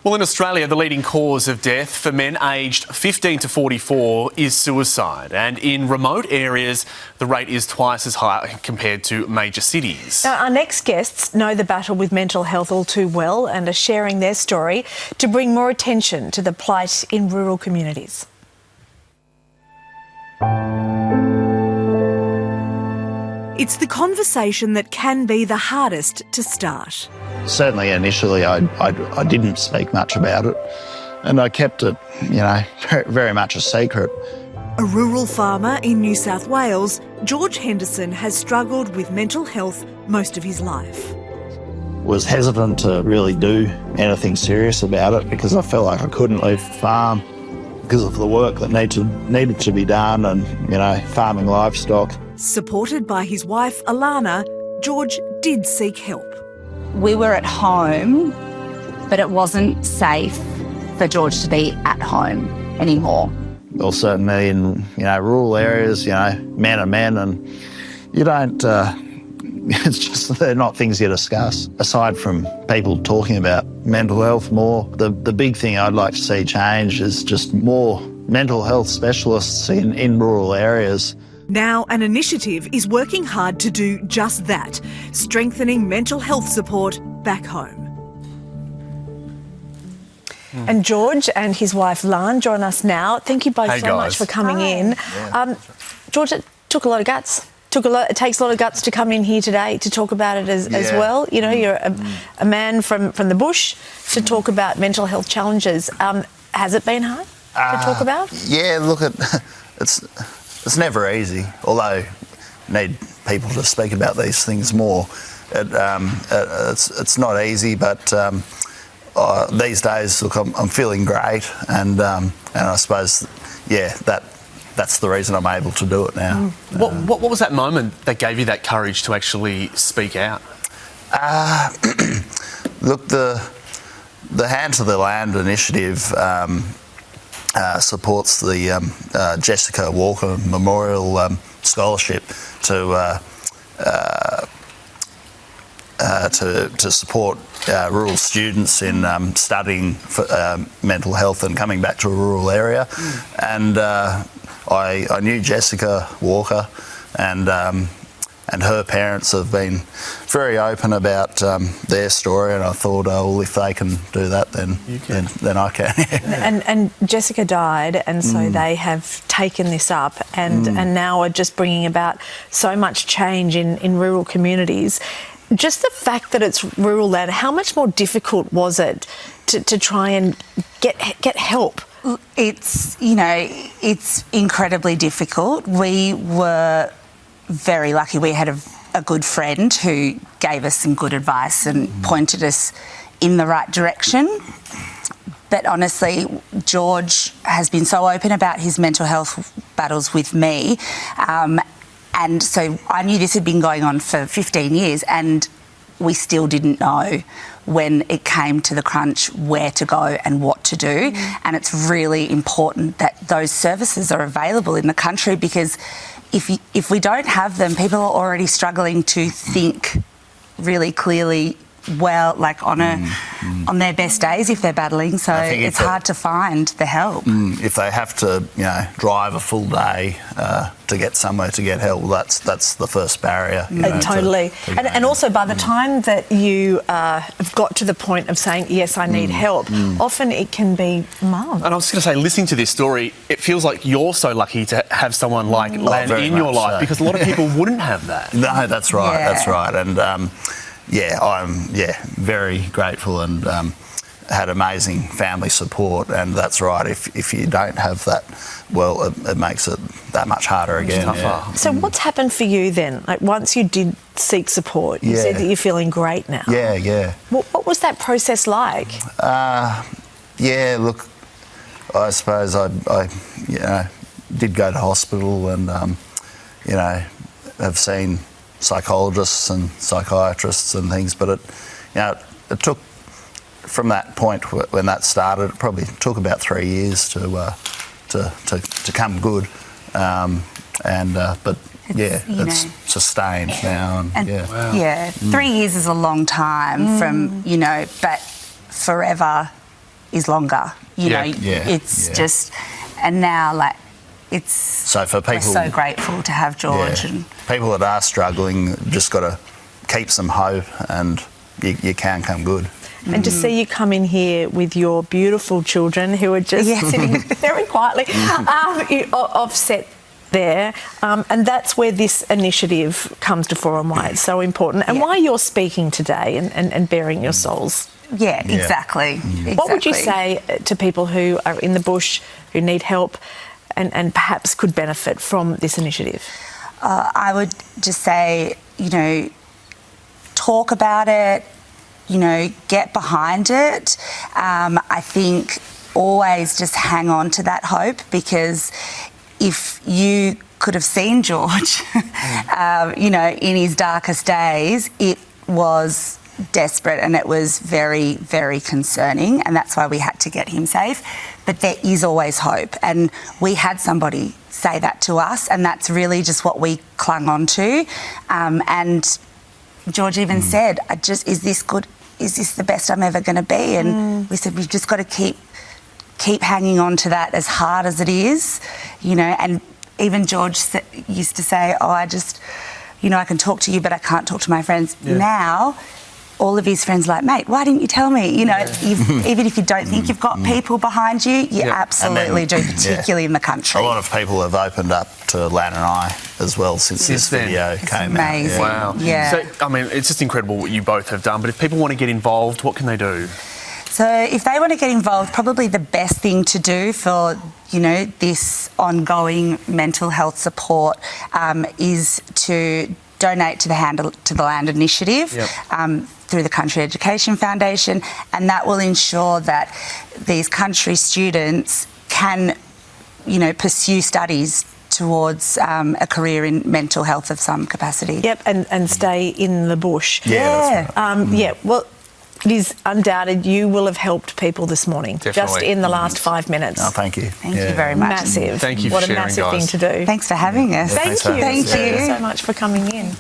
Well, in Australia, the leading cause of death for men aged 15 to 44 is suicide. And in remote areas, the rate is twice as high compared to major cities. Now, our next guests know the battle with mental health all too well and are sharing their story to bring more attention to the plight in rural communities. It's the conversation that can be the hardest to start. Certainly initially I didn't speak much about it and I kept it, very much a secret. A rural farmer in New South Wales, George Henderson has struggled with mental health most of his life. Was hesitant to really do anything serious about it because I felt like I couldn't leave the farm because of the work that needed to be done and, farming livestock. Supported by his wife, Alanna, George did seek help. We were at home, but it wasn't safe for George to be at home anymore. Well, certainly in, rural areas, men are men and you don't, it's just, they're not things you discuss. Aside from people talking about mental health more, the big thing I'd like to see change is just more mental health specialists in rural areas. Now an initiative is working hard to do just that, strengthening mental health support back home. And George and his wife Lan join us now. Thank you both so much for coming in. Yeah. George, it took a lot of guts. It takes a lot of guts to come in here today to talk about it as well. You're a man from the bush to talk about mental health challenges. Has it been hard to talk about? Yeah, look, it's never easy, although you need people to speak about these things more. It's not easy, but these days, look, I'm feeling great, and I suppose, that's the reason I'm able to do it now. What was that moment that gave you that courage to actually speak out? Look, the Hand to the Land initiative supports the Jessica Walker Memorial Scholarship to support rural students in studying for, mental health and coming back to a rural area. And I knew Jessica Walker, and her parents have been very open about their story, and I thought, well, if they can do that, then I can. and Jessica died, and so they have taken this up and now are just bringing about so much change in rural communities. Just the fact that it's rural land, how much more difficult was it to try and get help? It's incredibly difficult. We were very lucky. We had a good friend who gave us some good advice and pointed us in the right direction. But honestly, George has been so open about his mental health battles with me. And so I knew this had been going on for 15 years and we still didn't know when it came to the crunch where to go and what to do. And it's really important that those services are available in the country, because if we don't have them, people are already struggling to think really clearly, well, like on their best days if they're battling, so it's hard to find the help. If they have to, drive a full day to get somewhere to get help, that's the first barrier. Totally. And also by the time that you have got to the point of saying, yes, I need help, often it can be months. And I was going to say, listening to this story, it feels like you're so lucky to have someone like Lan in your life, because a lot of people wouldn't have that. No, that's right, that's right. And I'm very grateful and had amazing family support, and that's right, if you don't have that, well, it makes it that much harder again. So what's happened for you then? Like, once you did seek support, you said that you're feeling great now. Yeah. What was that process like? Look, I suppose I did go to hospital and, have seen psychologists and psychiatrists and things, but it took, from that point when that started, it probably took about 3 years to come good, but it's sustained now. And 3 years is a long time from, but forever is longer. You know, it's just, and now like it's. So for people, we're so grateful to have George. And people that are struggling, just got to keep some hope, and you can come good. And to see you come in here with your beautiful children who are just sitting very quietly, offset there, and that's where this initiative comes to fore and why it's so important, and why you're speaking today and bearing your souls. Yeah, exactly. What would you say to people who are in the bush, who need help and perhaps could benefit from this initiative? I would just say, you know, talk about it, you know, get behind it. I think always just hang on to that hope, because if you could have seen George, you know, in his darkest days, it was desperate and it was very, very concerning, and that's why we had to get him safe. But there is always hope, and we had somebody say that to us, and that's really just what we clung on to. And George even said, is this good? Is this the best I'm ever going to be? And we said, we've just got to keep hanging on to that as hard as it is, you know. And even George used to say, I just, you know, I can talk to you, but I can't talk to my friends. Now, all of his friends are like, mate, why didn't you tell me? You know, even if you don't think you've got people behind you, you absolutely do, particularly in the country. A lot of people have opened up to Alanna and I as well since this video came amazing. out. Wow. Yeah. So, I mean, it's just incredible what you both have done, but if people want to get involved, what can they do? So if they want to get involved, probably the best thing to do for, you know, this ongoing mental health support is to donate to the Land Initiative through the Country Education Foundation, and that will ensure that these country students can, you know, pursue studies towards a career in mental health of some capacity. Yep, and stay in the bush. Yeah. That's right. Well, it is undoubted you will have helped people this morning, Definitely. just in the last 5 minutes. Oh, thank you. Thank you very much. Massive. Thank you for what sharing, a massive guys. thing to do. Thanks for having us. Thank Thanks for you. having us. Thank you so much for coming in.